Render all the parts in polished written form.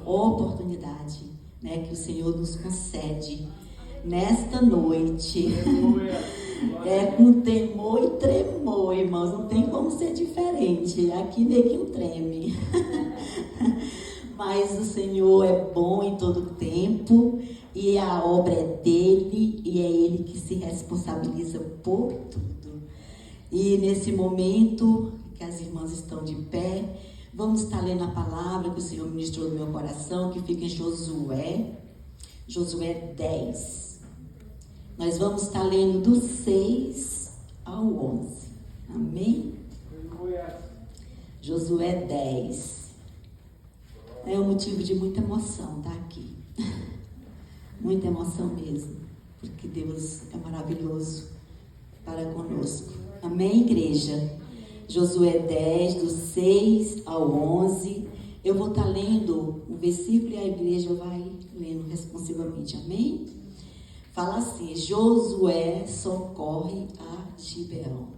oportunidade, né, que o Senhor nos concede nesta noite. É com temor e tremor, irmãos, não tem como ser diferente. Aqui neguinho treme. Mas o Senhor é bom em todo tempo, e a obra é dele, e é ele que se responsabiliza por tudo. E nesse momento que as irmãs estão de pé, vamos estar lendo a palavra que o Senhor ministrou no meu coração, que fica em Josué 10. Nós vamos estar lendo do 6 ao 11. Amém? Josué 10. É um motivo de muita emoção estar aqui. Muita emoção mesmo. Porque Deus é maravilhoso para conosco. Amém, igreja? Josué 10, do 6 ao 11. Eu vou estar lendo o versículo e a igreja vai lendo responsivamente. Amém? Fala assim: Josué socorre a Gibeão.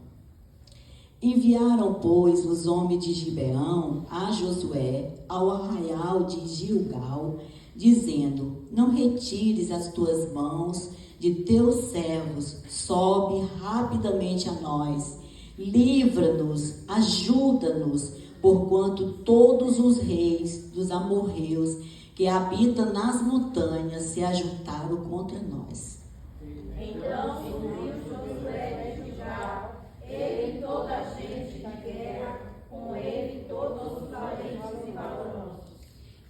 Enviaram, pois, os homens de Gibeão a Josué ao arraial de Gilgal, dizendo: não retires as tuas mãos de teus servos, sobe rapidamente a nós, livra-nos, ajuda-nos, porquanto todos os reis dos amorreus que habitam nas montanhas se ajuntaram contra nós. Então subiu Josué de Gilgal, ele e toda a gente de guerra, com ele todos os valentes e valorosos.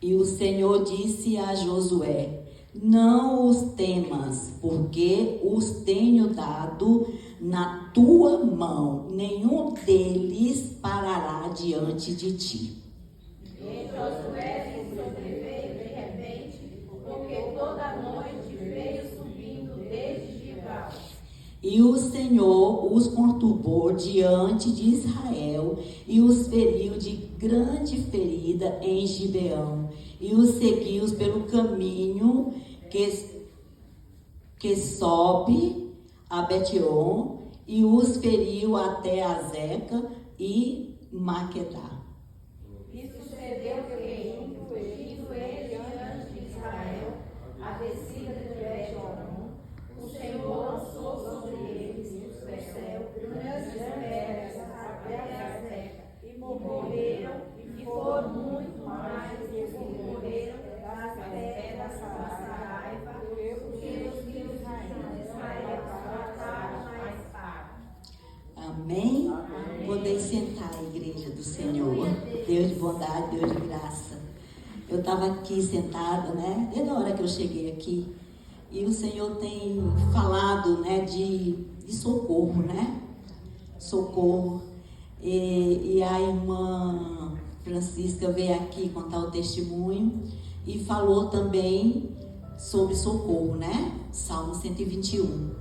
E o Senhor disse a Josué: não os temas, porque os tenho dado na tua mão, nenhum deles parará diante de ti. E Josué se sobreveio de repente, porque toda a noite veio subindo desde Gilgal. E o Senhor os conturbou diante de Israel e os feriu de grande ferida em Gibeão, e os seguiu pelo caminho que sobe a Betion, e os feriu até Azeca e Maquedá. E sucedeu que, fugindo ele diante de Israel, a descida de Bet-horon, o Senhor lançou sobre eles do céu grandes pedras até Azeca, e morreram, e foram muito mais os que morreram das pedras da Saraiva, porque os filhos de Israel mataram a espada. Amém? Podem sentar, a igreja do Senhor. Deus de bondade, Deus de graça. Eu estava aqui sentada, né? Desde a hora que eu cheguei aqui. E o Senhor tem falado, né, de socorro, né? Socorro. E a irmã Francisca veio aqui contar o testemunho e falou também sobre socorro, né? Salmo 121.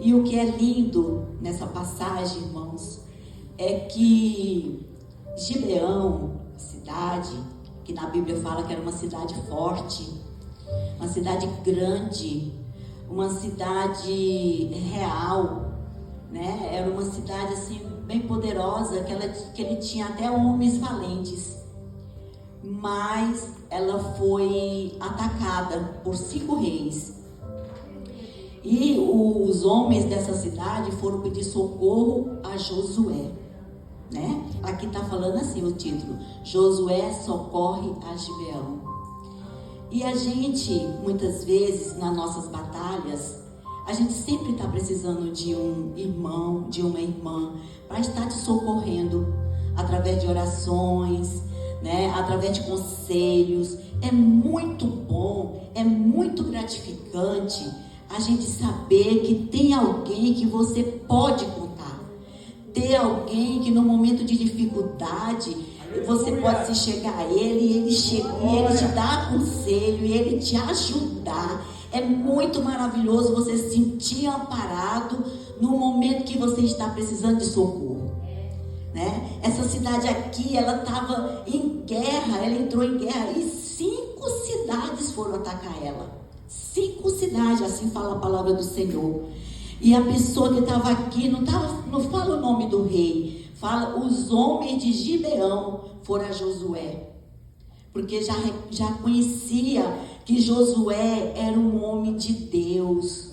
E o que é lindo nessa passagem, irmãos, é que Gibeão, cidade, que na Bíblia fala que era uma cidade forte, uma cidade grande, uma cidade real, né? Era uma cidade assim bem poderosa, que ele tinha até homens valentes, mas ela foi atacada por 5 reis. E os homens dessa cidade foram pedir socorro a Josué, né? Aqui está falando assim o título: Josué socorre a Gibeão. E a gente, muitas vezes, nas nossas batalhas, a gente sempre está precisando de um irmão, de uma irmã, para estar te socorrendo, através de orações, né? Através de conselhos. É muito bom, é muito gratificante a gente saber que tem alguém que você pode contar. Ter alguém que no momento de dificuldade você pode se chegar a ele, e ele te dá conselho, e ele te ajudar. É muito maravilhoso você se sentir amparado no momento que você está precisando de socorro, né? Essa cidade aqui, ela estava em guerra, ela entrou em guerra e 5 cidades foram atacar ela. 5 cidades, assim fala a palavra do Senhor. E a pessoa que estava aqui, não fala o nome do rei, fala: os homens de Gibeão foram a Josué, porque já conhecia que Josué era um homem de Deus,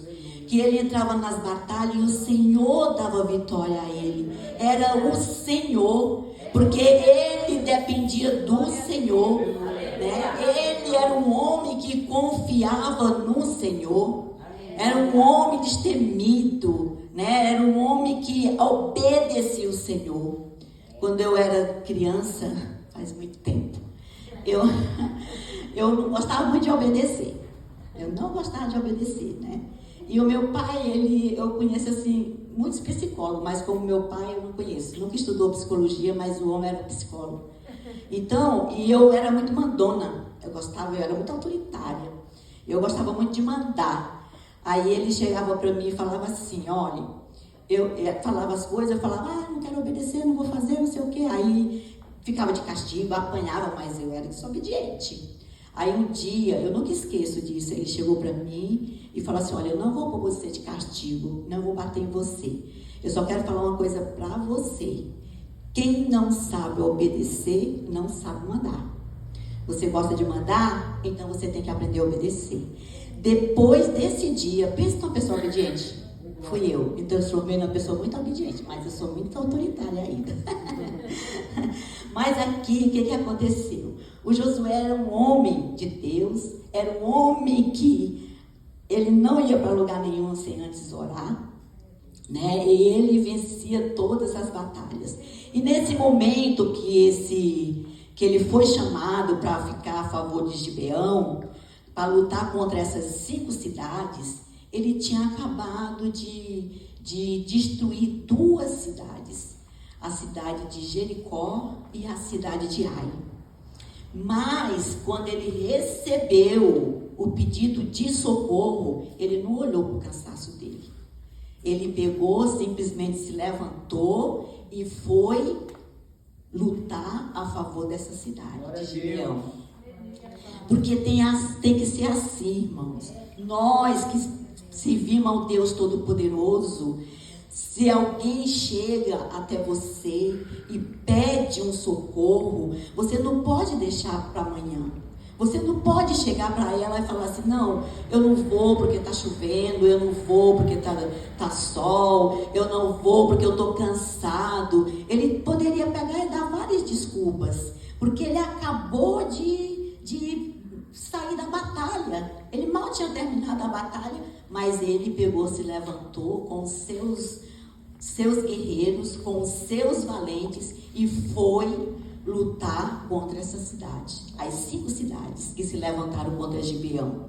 que ele entrava nas batalhas e o Senhor dava vitória a ele. Era o Senhor, porque ele dependia do Senhor, né? Ele era um homem que confiava no Senhor, era um homem destemido, né? Era um homem que obedecia o Senhor. Quando eu era criança, faz muito tempo, eu não gostava muito de obedecer. Eu não gostava de obedecer, né? E o meu pai, eu conheço assim, muitos psicólogos, mas como meu pai eu não conheço. Nunca estudou psicologia, mas o homem era psicólogo. Então, e eu era muito mandona. Eu era muito autoritária. Eu gostava muito de mandar. Aí ele chegava para mim e falava assim, olha, eu falava as coisas, eu falava, não quero obedecer, não vou fazer, não sei o quê. Aí ficava de castigo, apanhava, mas eu era desobediente. Aí um dia, eu nunca esqueço disso, ele chegou para mim e falou assim, olha, eu não vou pôr você de castigo, não vou bater em você. Eu só quero falar uma coisa para você. Quem não sabe obedecer, não sabe mandar. Você gosta de mandar? Então você tem que aprender a obedecer. Depois desse dia, pensa numa pessoa obediente. Fui eu. Então eu sou uma pessoa muito obediente, mas eu sou muito autoritária ainda. Mas aqui, o que aconteceu? O Josué era um homem de Deus, era um homem que ele não ia para lugar nenhum sem antes orar, né? E ele vencia todas as batalhas. E nesse momento que ele foi chamado para ficar a favor de Gibeão, para lutar contra essas 5 cidades, ele tinha acabado de destruir 2 cidades, a cidade de Jericó e a cidade de Ai. Mas quando ele recebeu o pedido de socorro, ele não olhou para o cansaço dele. Ele pegou, simplesmente se levantou e foi lutar a favor dessa cidade de Gibeão. Porque tem que ser assim, irmãos. Nós que servimos ao Deus Todo-Poderoso, se alguém chega até você e pede um socorro, você não pode deixar para amanhã. Você não pode chegar para ela e falar assim, não, eu não vou porque está chovendo, eu não vou porque tá sol, eu não vou porque eu estou cansado. Ele poderia pegar e dar várias desculpas, porque ele acabou de sair da batalha. Ele mal tinha terminado a batalha, mas ele pegou, se levantou com os seus guerreiros, com os seus valentes e foi lutar contra essa cidade, as 5 cidades que se levantaram contra Gibeão.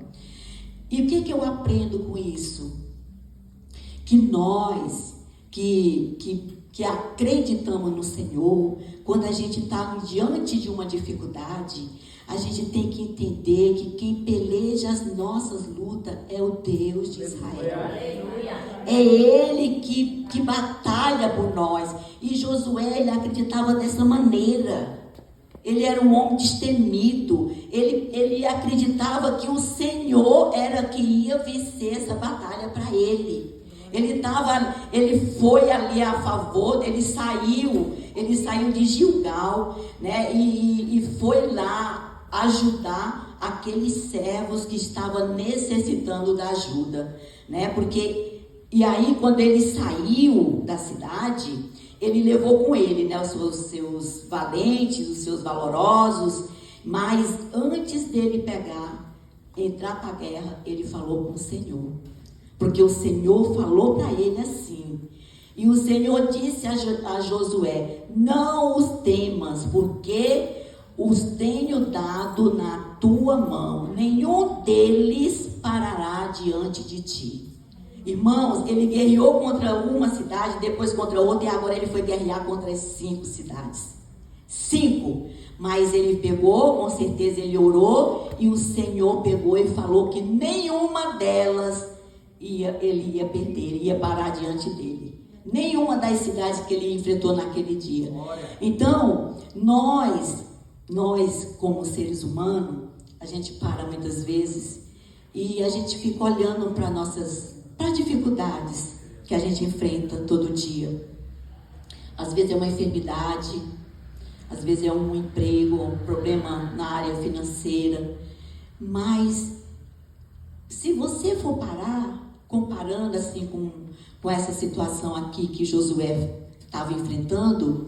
E o que eu aprendo com isso? Que nós que acreditamos no Senhor, quando a gente está diante de uma dificuldade, a gente tem que entender que quem peleja as nossas lutas é o Deus de Israel. É Ele que batalha por nós. E Josué, ele acreditava dessa maneira. Ele era um homem destemido. Ele acreditava que o Senhor era que ia vencer essa batalha para ele. Ele foi ali a favor, ele saiu de Gilgal, né? E foi lá ajudar aqueles servos que estavam necessitando da ajuda, né? E aí, quando ele saiu da cidade, ele levou com ele, né, os seus valentes, os seus valorosos, mas antes dele entrar para a guerra, ele falou com o Senhor, porque o Senhor falou para ele assim, e o Senhor disse a Josué, não os temas, porque os tenho dado na tua mão, nenhum deles parará diante de ti. Irmãos, ele guerreou contra uma cidade, depois contra outra, e agora ele foi guerrear contra as 5 cidades. 5. Mas ele pegou, com certeza ele orou, e o Senhor pegou e falou que nenhuma delas ele ia perder, ia parar diante dele. Nenhuma das cidades que ele enfrentou naquele dia. Então, nós como seres humanos, a gente para muitas vezes e a gente fica olhando para as dificuldades que a gente enfrenta todo dia. Às vezes é uma enfermidade, às vezes é um emprego, um problema na área financeira. Mas se você for parar, comparando assim com essa situação aqui que Josué estava enfrentando,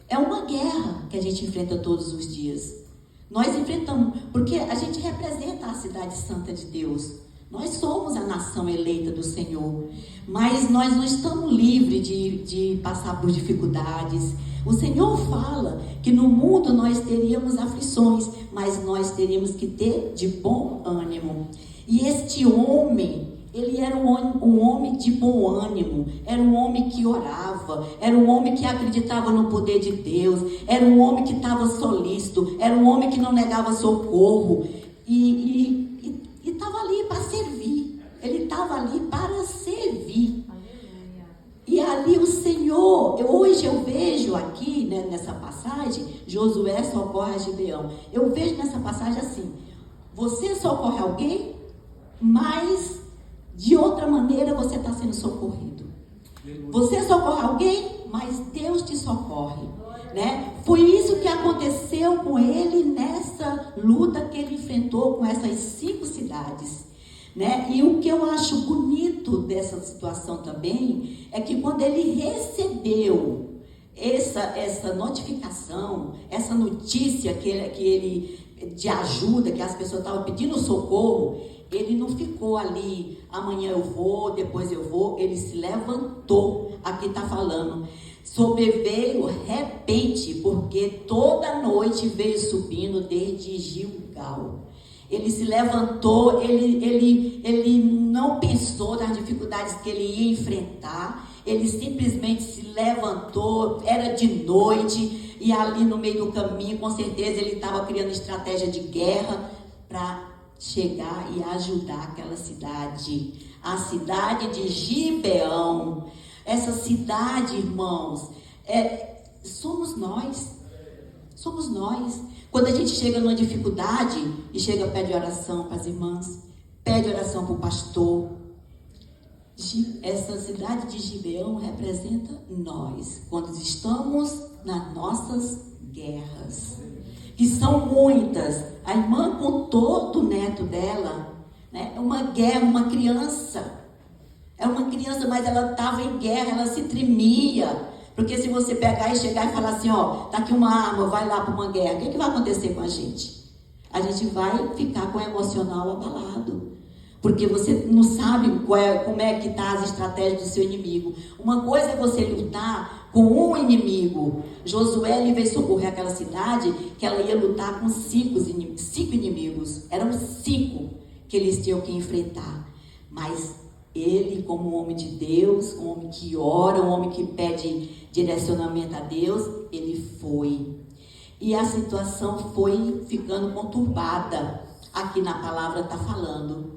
é uma guerra que a gente enfrenta todos os dias. Nós enfrentamos, porque a gente representa a cidade santa de Deus. Nós somos a nação eleita do Senhor, mas nós não estamos livres de passar por dificuldades. O Senhor fala que no mundo nós teríamos aflições, mas nós teríamos que ter de bom ânimo. E este homem, ele era um homem de bom ânimo, era um homem que orava, era um homem que acreditava no poder de Deus, era um homem que estava solícito, era um homem que não negava socorro, e estava ali para servir, ele estava ali para servir. E ali o Senhor, hoje eu vejo aqui, né, nessa passagem, Josué socorre a Gibeão. Eu vejo nessa passagem assim, você socorre alguém, mas de outra maneira você está sendo socorrido. Você socorre alguém, mas Deus te socorre, né? Foi isso que aconteceu com ele nessa luta que ele enfrentou com essas 5 cidades, né? E o que eu acho bonito dessa situação também é que quando ele recebeu essa notificação, essa notícia que ele de ajuda, que as pessoas estavam pedindo socorro, ele não ficou ali, amanhã eu vou, depois eu vou, ele se levantou. Aqui está falando, sobreveio repente, porque toda noite veio subindo desde Gilgal. Ele se levantou, ele não pensou nas dificuldades que ele ia enfrentar, ele simplesmente se levantou, era de noite, e ali no meio do caminho, com certeza ele estava criando estratégia de guerra para chegar e ajudar aquela cidade, a cidade de Gibeão. Essa cidade, irmãos, somos nós. Quando a gente chega numa dificuldade e chega, pede oração para as irmãs, pede oração para o pastor. Essa cidade de Gibeão representa nós, quando estamos nas nossas guerras, que são muitas. A irmã contou do neto dela, né? É uma guerra, uma criança. É uma criança, mas ela estava em guerra, ela se tremia. Porque se você pegar e chegar e falar assim, ó, tá aqui uma arma, vai lá para uma guerra, o que vai acontecer com a gente? A gente vai ficar com o emocional abalado. Porque você não sabe como é que tá as estratégias do seu inimigo. Uma coisa é você lutar com um inimigo. Josué ele veio socorrer aquela cidade que ela ia lutar com 5 inimigos. Eram 5 que eles tinham que enfrentar. Mas ele, como um homem de Deus, um homem que ora, um homem que pede direcionamento a Deus, ele foi. E a situação foi ficando conturbada. Aqui na palavra está falando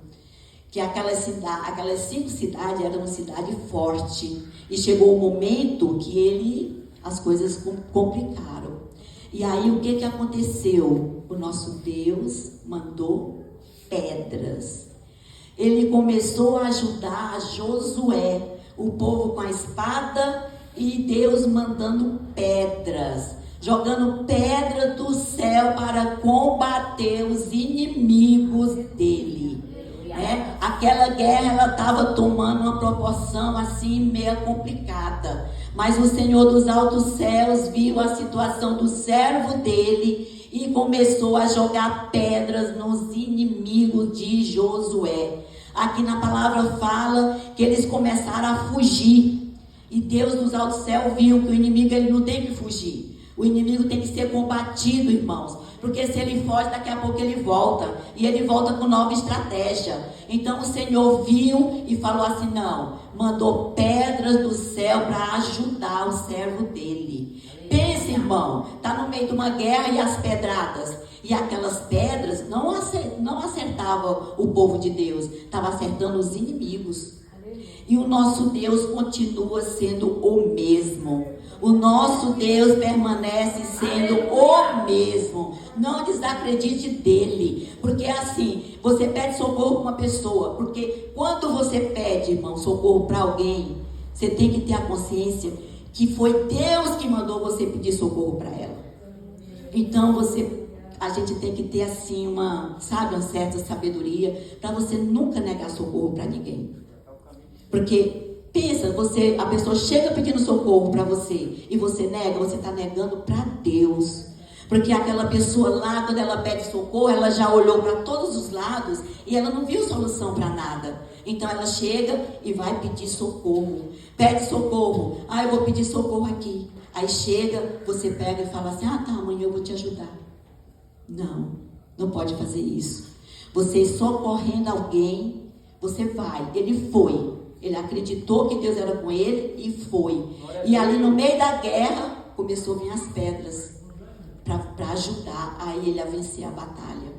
que aquelas 5 cidades eram uma cidade forte. E chegou o momento que as coisas complicaram. E aí o que aconteceu? O nosso Deus mandou pedras. Ele começou a ajudar a Josué, o povo com a espada, e Deus mandando pedras, jogando pedra do céu para combater os inimigos dele. Aquela guerra ela estava tomando uma proporção assim meio complicada, mas o Senhor dos altos céus viu a situação do servo dele e começou a jogar pedras nos inimigos de Josué. Aqui na palavra fala que eles começaram a fugir, e Deus dos altos céus viu que o inimigo ele não tem que fugir, o inimigo tem que ser combatido, irmãos. Porque se ele foge, daqui a pouco ele volta. E ele volta com nova estratégia. Então o Senhor viu e falou assim, não. Mandou pedras do céu para ajudar o servo dele. Pense, irmão. Está no meio de uma guerra e as pedradas. E aquelas pedras não acertavam o povo de Deus. Estava acertando os inimigos. E o nosso Deus continua sendo o mesmo. O nosso Deus permanece sendo o mesmo. Não desacredite dele. Porque assim, você pede socorro para uma pessoa. Porque quando você pede, irmão, socorro para alguém, você tem que ter a consciência que foi Deus que mandou você pedir socorro para ela. Então a gente tem que ter assim uma certa sabedoria para você nunca negar socorro para ninguém. Porque pensa, a pessoa chega pedindo socorro para você e você nega, você está negando para Deus. Porque aquela pessoa lá, quando ela pede socorro, ela já olhou para todos os lados e ela não viu solução para nada. Então ela chega e vai pedir socorro. Pede socorro. Eu vou pedir socorro aqui. Aí chega, você pega e fala assim: tá, amanhã eu vou te ajudar. Não, não pode fazer isso. Você socorrendo alguém, você vai. Ele foi. Ele acreditou que Deus era com ele e foi. E ali no meio da guerra, começou a vir as pedras para ajudar a ele a vencer a batalha.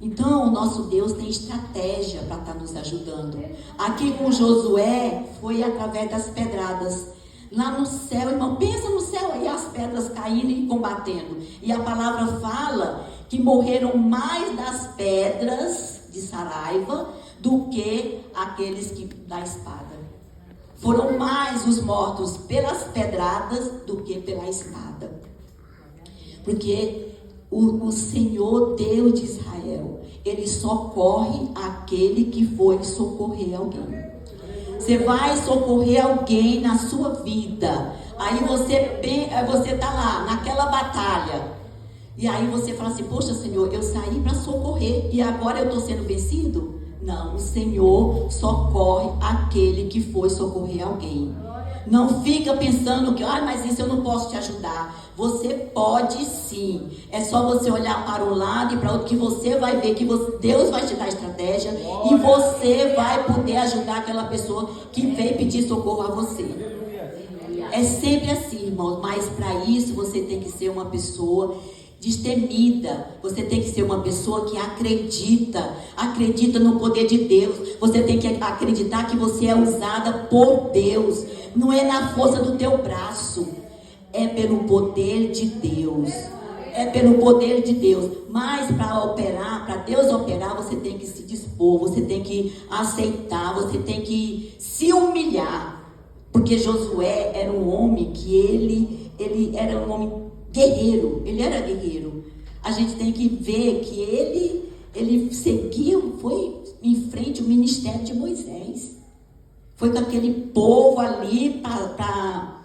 Então, o nosso Deus tem estratégia para estar nos ajudando. Aqui com Josué, foi através das pedradas. Lá no céu, irmão, pensa no céu aí, as pedras caindo e combatendo. E a palavra fala que morreram mais das pedras de Saraiva do que aqueles da espada. Foram mais os mortos pelas pedradas do que pela espada. Porque o Senhor Deus de Israel, Ele socorre aquele que foi socorrer alguém. Você vai socorrer alguém na sua vida. Aí você está lá, naquela batalha. E aí você fala assim: poxa, Senhor, eu saí para socorrer e agora eu estou sendo vencido? Não, o Senhor socorre aquele que foi socorrer alguém. Não fica pensando que, mas isso eu não posso te ajudar. Você pode sim. É só você olhar para um lado e para outro que você vai ver que Deus vai te dar estratégia e você vai poder ajudar aquela pessoa que veio pedir socorro a você. É sempre assim, irmãos. Mas para isso você tem que ser uma pessoa destemida. Você tem que ser uma pessoa que acredita no poder de Deus. Você tem que acreditar que você é usada por Deus. Não é na força do teu braço, é pelo poder de Deus. É pelo poder de Deus. Mas para Deus operar, você tem que se dispor, você tem que aceitar, você tem que se humilhar. Porque Josué era um homem que ele era um homem guerreiro, ele era guerreiro. A gente tem que ver que ele seguia, foi em frente o ministério de Moisés. Foi com aquele povo ali para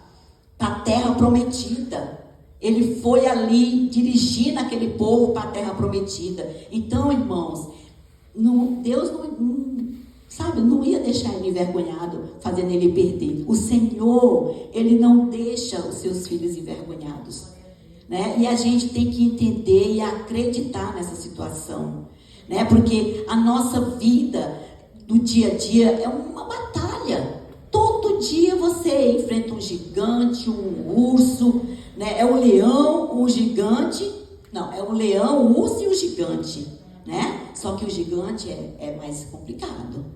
a terra prometida. Ele foi ali dirigindo aquele povo para a terra prometida. Então, irmãos, Deus não ia deixar ele envergonhado, fazendo ele perder. O Senhor, Ele não deixa os seus filhos envergonhados. Né? E a gente tem que entender e acreditar nessa situação, né? Porque a nossa vida do dia a dia é uma batalha. Todo dia você enfrenta um gigante, um urso, né? É o leão, o gigante. Não, é o leão, o urso e o gigante, né? Só que o gigante é mais complicado.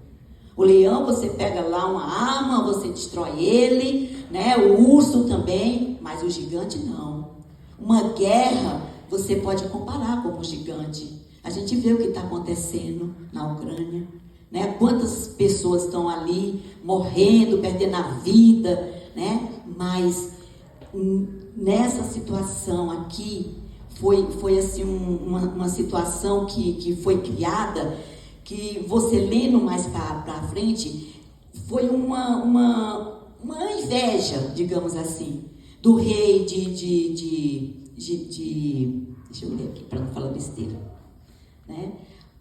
O leão, você pega lá uma arma, você destrói ele, né? O urso também, mas o gigante não. Uma guerra, você pode comparar com um gigante. A gente vê o que está acontecendo na Ucrânia, né? Quantas pessoas estão ali morrendo, perdendo a vida, né? Mas nessa situação aqui, foi assim uma situação que foi criada, que você lendo mais para frente, foi uma inveja, digamos assim, do rei deixa eu ler aqui para não falar besteira, né?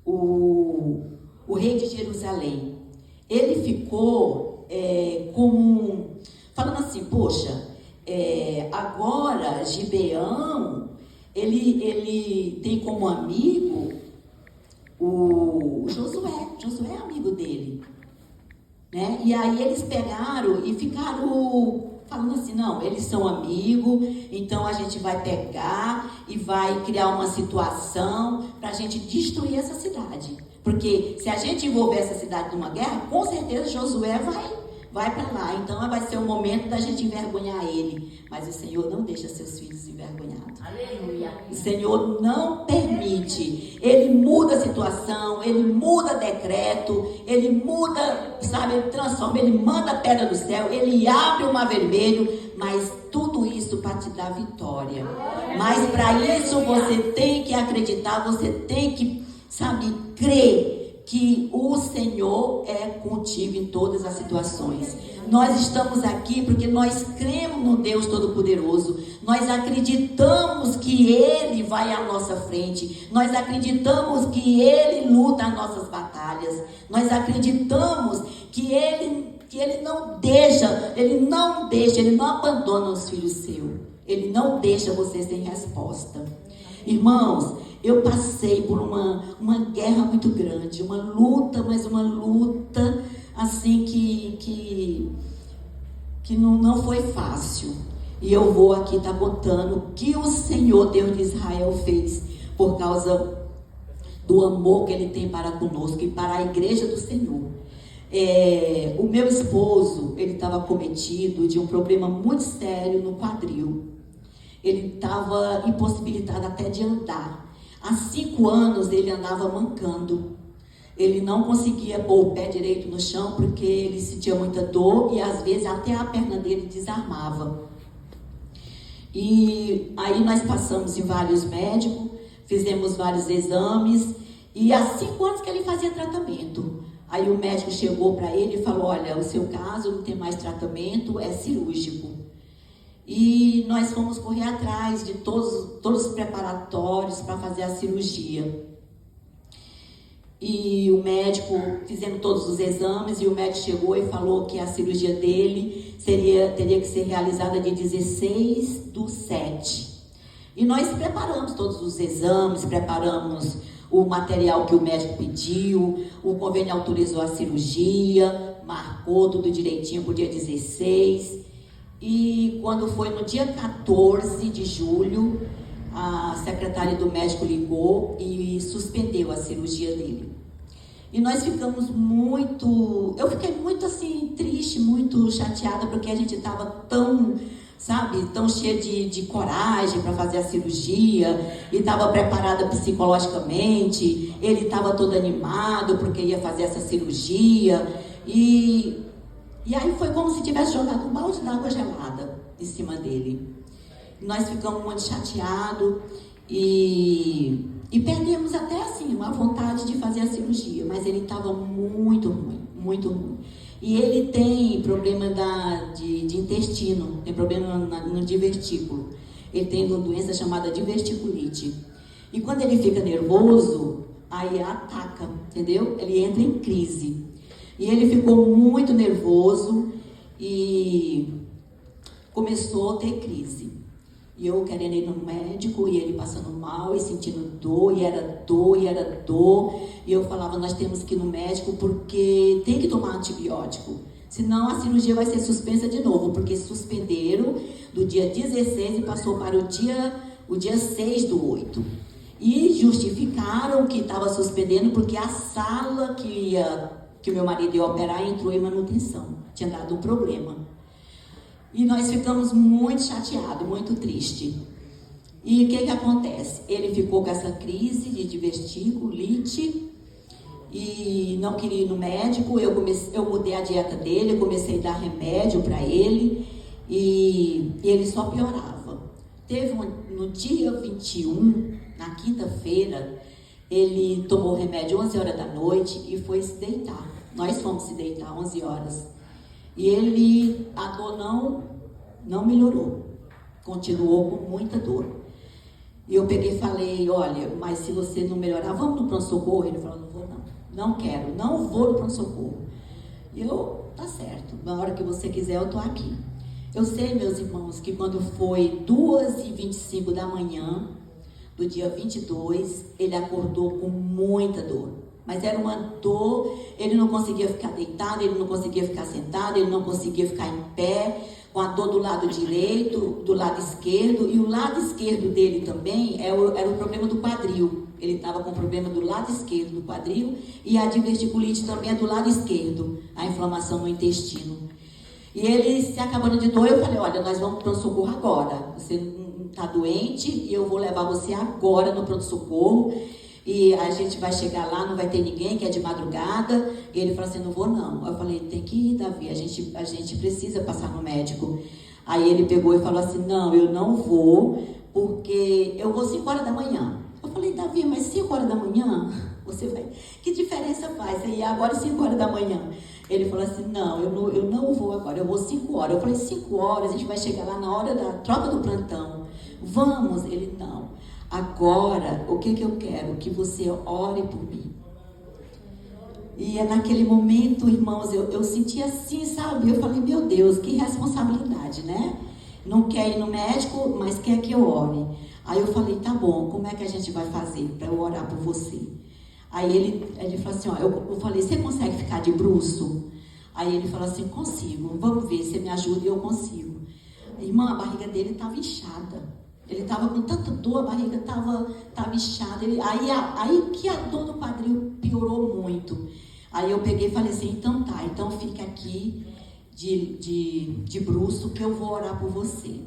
O rei de Jerusalém, ele ficou falando assim: poxa, agora Gibeão, ele tem como amigo o Josué é amigo dele, né? E aí eles pegaram e ficaram falando assim: não, eles são amigos, então a gente vai pegar e vai criar uma situação para a gente destruir essa cidade. Porque se a gente envolver essa cidade numa guerra, com certeza Josué vai para lá. Então vai ser o momento da gente envergonhar ele. Mas o Senhor não deixa seus filhos envergonhados. Aleluia. O Senhor não permite. Ele muda a situação, ele muda decreto, ele muda, sabe, ele transforma, ele manda a pedra do céu, ele abre o mar vermelho, mas tudo isso para te dar vitória. Mas para isso você tem que acreditar, você tem que, sabe, crer que o Senhor é contigo em todas as situações. Nós estamos aqui porque nós cremos no Deus Todo-Poderoso. Nós acreditamos que Ele vai à nossa frente. Nós acreditamos que Ele luta as nossas batalhas. Nós acreditamos que Ele não deixa, Ele não abandona os filhos seus. Ele não deixa você sem resposta. Irmãos, eu passei por uma guerra muito grande, uma luta, mas uma luta assim que não foi fácil. E eu vou aqui estar contando o que o Senhor Deus de Israel fez por causa do amor que Ele tem para conosco e para a igreja do Senhor. O meu esposo, ele estava cometido de um problema muito sério no quadril. Ele estava impossibilitado até de andar. Há 5 anos ele andava mancando. Ele não conseguia pôr o pé direito no chão porque ele sentia muita dor e às vezes até a perna dele desarmava. E aí nós passamos em vários médicos, fizemos vários exames e há 5 anos que ele fazia tratamento. Aí o médico chegou para ele e falou: olha, o seu caso não tem mais tratamento, é cirúrgico. E nós fomos correr atrás de todos os preparatórios para fazer a cirurgia. E o médico, fizemos todos os exames, e o médico chegou e falou que a cirurgia dele teria que ser realizada de 16/7. E nós preparamos todos os exames, preparamos o material que o médico pediu, o convênio autorizou a cirurgia, marcou tudo direitinho para o dia 16. E quando foi no dia 14 de julho, a secretária do médico ligou e suspendeu a cirurgia dele. E nós ficamos eu fiquei muito assim, triste, muito chateada, porque a gente estava tão cheia de coragem para fazer a cirurgia, e estava preparada psicologicamente, ele estava todo animado porque ia fazer essa cirurgia, e aí foi como se tivesse jogado um balde d'água gelada em cima dele. Nós ficamos muito chateados e perdemos até assim uma vontade de fazer a cirurgia, mas ele estava muito ruim, muito ruim. E ele tem problema de intestino, tem problema no divertículo. Ele tem uma doença chamada diverticulite. E quando ele fica nervoso, aí ataca, entendeu? Ele entra em crise. E ele ficou muito nervoso e começou a ter crise. E eu querendo ir no médico, e ele passando mal e sentindo dor, e era dor, e era dor. E eu falava: nós temos que ir no médico porque tem que tomar antibiótico. Senão a cirurgia vai ser suspensa de novo, porque suspenderam do dia 16 e passou para o dia 6/8. E justificaram que estava suspendendo porque a sala que o meu marido ia operar entrou em manutenção. Tinha dado um problema. E nós ficamos muito chateados, muito tristes. E o que acontece? Ele ficou com essa crise de diverticulite e não queria ir no médico. Eu mudei a dieta dele, eu comecei a dar remédio para ele e ele só piorava. No dia 21, na quinta-feira, ele tomou remédio 11 horas da noite e foi se deitar. Nós fomos se deitar 11 horas. E a dor não melhorou. Continuou com muita dor. E eu peguei e falei: olha, mas se você não melhorar, vamos no pronto-socorro? Ele falou: não vou não. Não quero, não vou no pronto-socorro. E tá certo. Na hora que você quiser, eu tô aqui. Eu sei, meus irmãos, que quando foi 2h25 da manhã, do dia 22, ele acordou com muita dor. Mas era uma dor, ele não conseguia ficar deitado, ele não conseguia ficar sentado, ele não conseguia ficar em pé, com a dor do lado direito, do lado esquerdo, e o lado esquerdo dele também era o problema do quadril. Ele estava com problema do lado esquerdo do quadril, e a diverticulite também é do lado esquerdo, a inflamação no intestino. E ele se acabando de dor, eu falei, olha, nós vamos para o pronto-socorro agora. Você não está doente e eu vou levar você agora no pronto-socorro. E a gente vai chegar lá, não vai ter ninguém, que é de madrugada. E ele falou assim, não vou não. Eu falei, tem que ir, Davi, a gente precisa passar no médico. Aí ele pegou e falou assim, não, eu não vou, porque eu vou 5 horas da manhã. Eu falei, Davi, mas 5 horas da manhã, você vai... Que diferença faz? Você ir agora 5 horas da manhã. Ele falou assim, não, eu não vou agora, eu vou 5 horas. Eu falei, 5 horas, a gente vai chegar lá na hora da troca do plantão. Vamos. Ele, não. Agora, o que eu quero? Que você ore por mim. E é naquele momento, irmãos, eu senti assim, sabe? Eu falei, meu Deus, que responsabilidade, né? Não quer ir no médico, mas quer que eu ore. Aí eu falei, tá bom, como é que a gente vai fazer para eu orar por você? Aí ele falou assim, ó, eu falei, você consegue ficar de bruço? Aí ele falou assim, consigo, vamos ver, você me ajuda e eu consigo. Irmã, a barriga dele estava inchada. Ele estava com tanta dor, a barriga estava inchada. Aí que a dor do quadril piorou muito. Aí eu peguei e falei assim, então tá, então fica aqui de bruço que eu vou orar por você.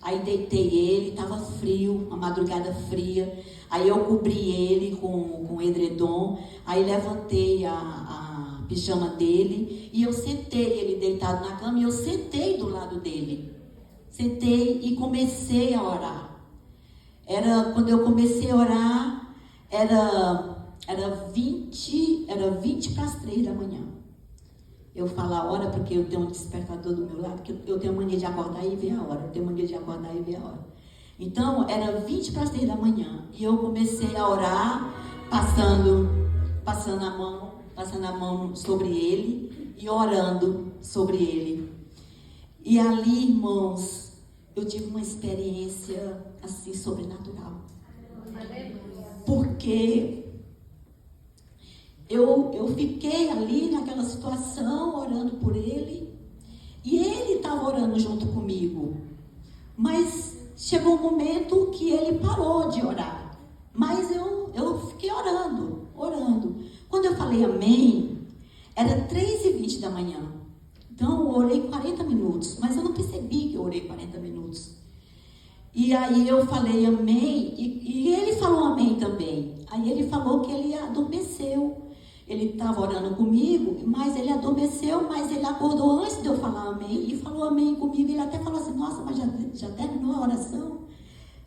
Aí deitei ele, estava frio, uma madrugada fria. Aí eu cobri ele com edredom. Aí levantei a pijama dele e eu sentei ele deitado na cama e eu sentei do lado dele. Sentei e comecei a orar. Quando eu comecei a orar, era 20 para as 3 da manhã. Eu falo a hora porque eu tenho um despertador do meu lado, que eu tenho mania de acordar e ver a hora. Eu tenho mania de acordar e ver a hora. Então, era 20 para as 3 da manhã. E eu comecei a orar, passando a mão sobre ele e orando sobre ele. E ali, irmãos, eu tive uma experiência assim sobrenatural. Porque eu fiquei ali naquela situação, orando por ele, e ele estava orando junto comigo. Mas chegou um momento que ele parou de orar. Mas eu fiquei orando. Quando eu falei amém, era 3h20 da manhã. Então eu orei 40 minutos, mas eu não percebi que eu orei 40 minutos. E aí eu falei amém, e ele falou amém também. Aí ele falou que ele adormeceu. Ele estava orando comigo, mas ele adormeceu, mas ele acordou antes de eu falar amém, e falou amém comigo. Ele até falou assim, nossa, mas já terminou a oração?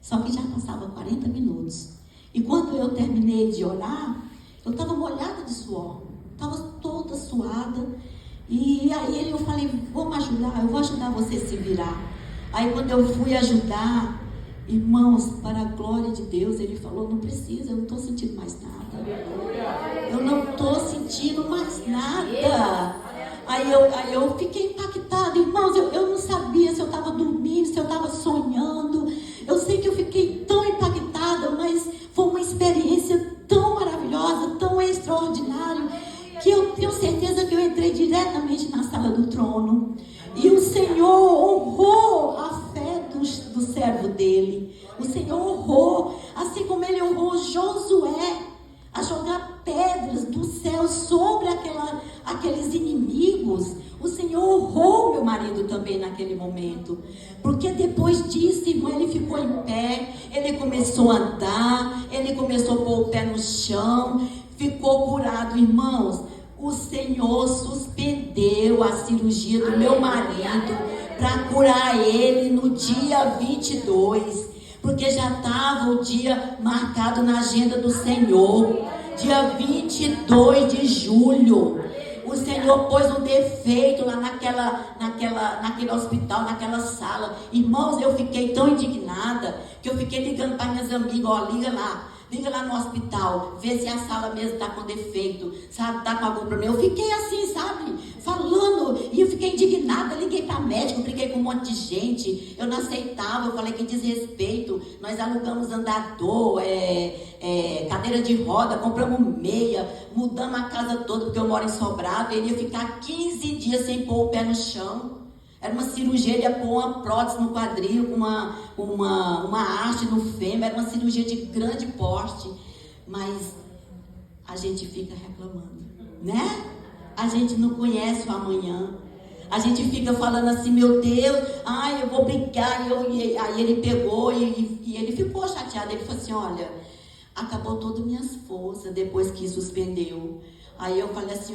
Só que já passava 40 minutos. E quando eu terminei de orar, eu estava molhada de suor, estava toda suada. E aí eu falei, vamos ajudar, eu vou ajudar você a se virar. Aí quando eu fui ajudar, irmãos, para a glória de Deus, ele falou, não precisa, eu não estou sentindo mais nada. Eu não estou sentindo mais nada. Aí eu fiquei impactada, irmãos, eu não sabia se eu estava dormindo, se eu estava sonhando. Eu sei que eu fiquei tão impactada, mas foi uma experiência tão maravilhosa, tão extraordinária, que eu tenho certeza que eu entrei diretamente na sala do trono. E o Senhor honrou a fé do servo dele. O Senhor honrou, assim como ele honrou Josué, a jogar pedras do céu sobre aqueles inimigos. O Senhor honrou meu marido também naquele momento. Porque depois disso, irmão, ele ficou em pé, ele começou a andar, ele começou a pôr o pé no chão, ficou curado, irmãos. O Senhor suspendeu a cirurgia do meu marido para curar ele no dia 22. Porque já estava o dia marcado na agenda do Senhor. Dia 22 de julho. O Senhor pôs um defeito lá naquele hospital, naquela sala. Irmãos, eu fiquei tão indignada que eu fiquei ligando para minhas amigas, ó, liga lá no hospital, vê se a sala mesmo está com defeito, sabe, está com algum problema. Eu fiquei assim, sabe, falando, e eu fiquei indignada, liguei para médico, briguei com um monte de gente, eu não aceitava, eu falei que desrespeito, nós alugamos andador, cadeira de roda, compramos meia, mudamos a casa toda, porque eu moro em Sobrado, ele ia ficar 15 dias sem pôr o pé no chão. Era uma cirurgia, ele ia pôr uma prótese no quadril, com uma haste no fêmur, era uma cirurgia de grande porte. Mas a gente fica reclamando, né? A gente não conhece o amanhã. A gente fica falando assim, meu Deus, ai, eu vou brigar. Aí ele pegou e ele ficou chateado. Ele falou assim, olha, acabou todas as minhas forças depois que suspendeu. Aí eu falei assim,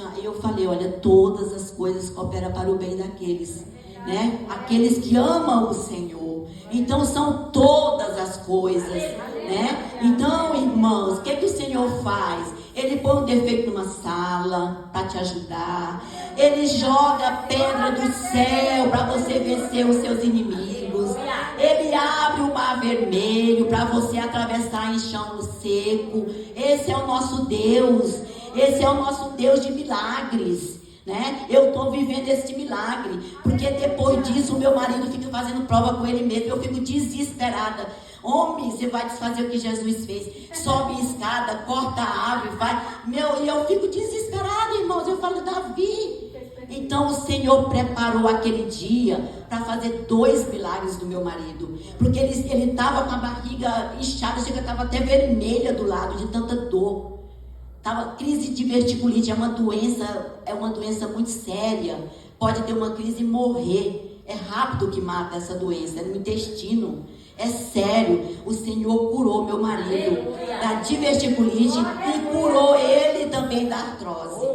olha, todas as coisas cooperam para o bem daqueles, né? Aqueles que amam o Senhor. Então são todas as coisas, né? Então, irmãos, o que o Senhor faz? Ele põe um defeito numa sala para te ajudar. Ele joga a pedra do céu para você vencer os seus inimigos. Ele abre o mar vermelho para você atravessar em chão seco. Esse é o nosso Deus. Esse é o nosso Deus de milagres, né? Eu estou vivendo esse milagre, porque depois disso o meu marido fica fazendo prova com ele mesmo. Eu fico desesperada. Homem, você vai desfazer o que Jesus fez. Sobe escada, corta a árvore, vai. E eu fico desesperada, irmãos. Eu falo, Davi. Então o Senhor preparou aquele dia para fazer 2 milagres do meu marido. Porque ele estava com a barriga inchada, chega, estava até vermelha do lado, de tanta dor. Tava crise de verticulite, é uma doença muito séria. Pode ter uma crise e morrer. É rápido que mata essa doença, é no intestino. É sério. O Senhor curou meu marido da diverticulite e curou ele também da artrose.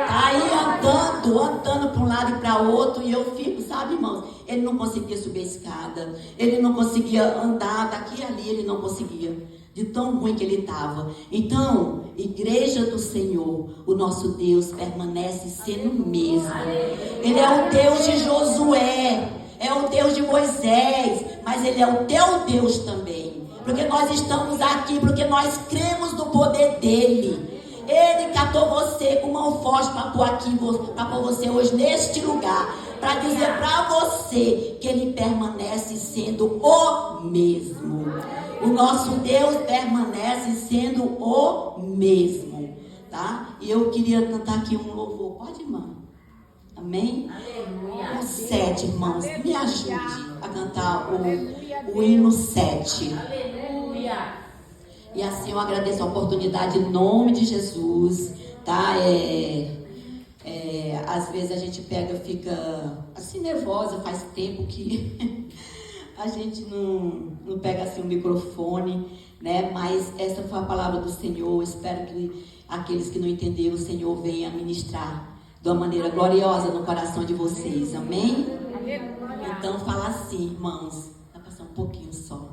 Aí andando para um lado e para outro, e eu fico, sabe, irmãos? Ele não conseguia subir a escada, ele não conseguia andar daqui e ali, ele não conseguia, de tão ruim que ele estava. Então, igreja do Senhor, o nosso Deus permanece sendo o mesmo. Ele é o Deus de Josué, é o Deus de Moisés, mas Ele é o teu Deus também. Porque nós estamos aqui, porque nós cremos no poder dEle. Ele catou você com mão forte para pôr você hoje neste lugar, para dizer para você que Ele permanece sendo o mesmo. O nosso Deus permanece sendo o mesmo, tá? E eu queria cantar aqui um louvor. Pode, irmã? Amém? Aleluia. O 7, irmãos, me ajude a cantar o hino 7. Aleluia. E assim eu agradeço a oportunidade em nome de Jesus, tá? Às vezes a gente fica assim nervosa, faz tempo que a gente não pega assim o microfone, né? Mas essa foi a palavra do Senhor. Espero que aqueles que não entenderam, o Senhor venha ministrar de uma maneira gloriosa no coração de vocês, amém? Então fala assim, irmãos, vai passar um pouquinho só.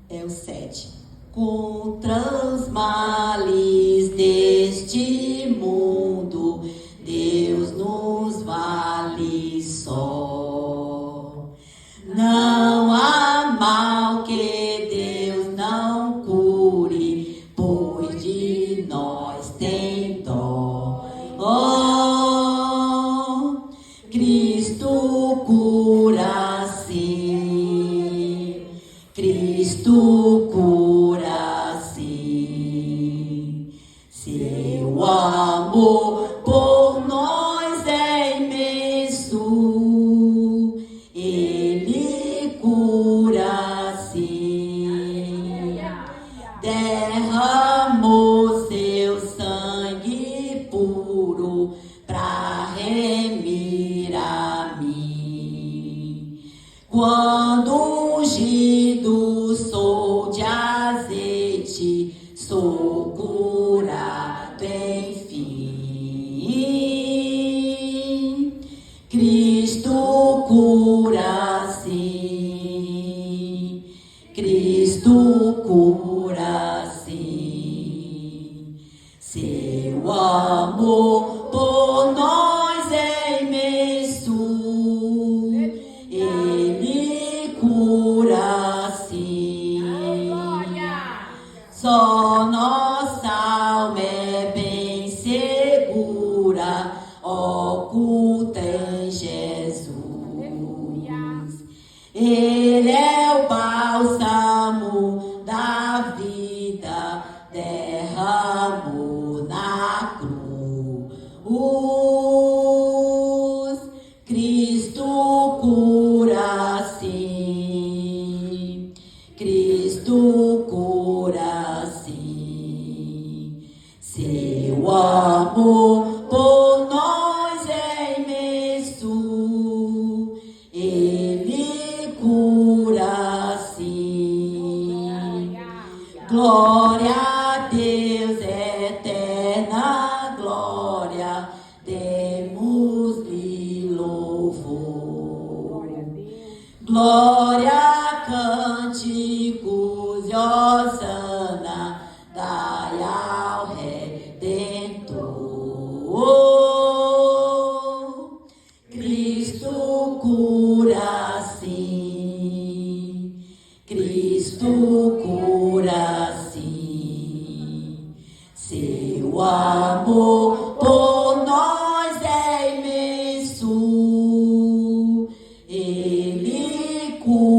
É o 7. Contra os males deste mundo, Deus nos vale só. Não há mal que Deus não cure, pois de nós tem dó. Oh, Cristo cura sim, Cristo cura sim. Seu amor por nós é imenso, Ele cura sim. Derramou seu sangue puro pra remir a mim. Quando ungido sou de azeite, sou curado enfim. Cristo cura sim, Cristo cura sim. Seu amor por nós é imenso, Ele cura sim. Só nossa alma é bem segura, oculta em Jesus. Ele é o bálsamo da vida, derramou na cruz. Cristo cura sim, Cristo cura sim. Seu amor por nós é glória, cânticos e hosana, dai ao Redentor. Cristo cura sim, Cristo cura sim, seu amor por nós é imenso, Ele cura.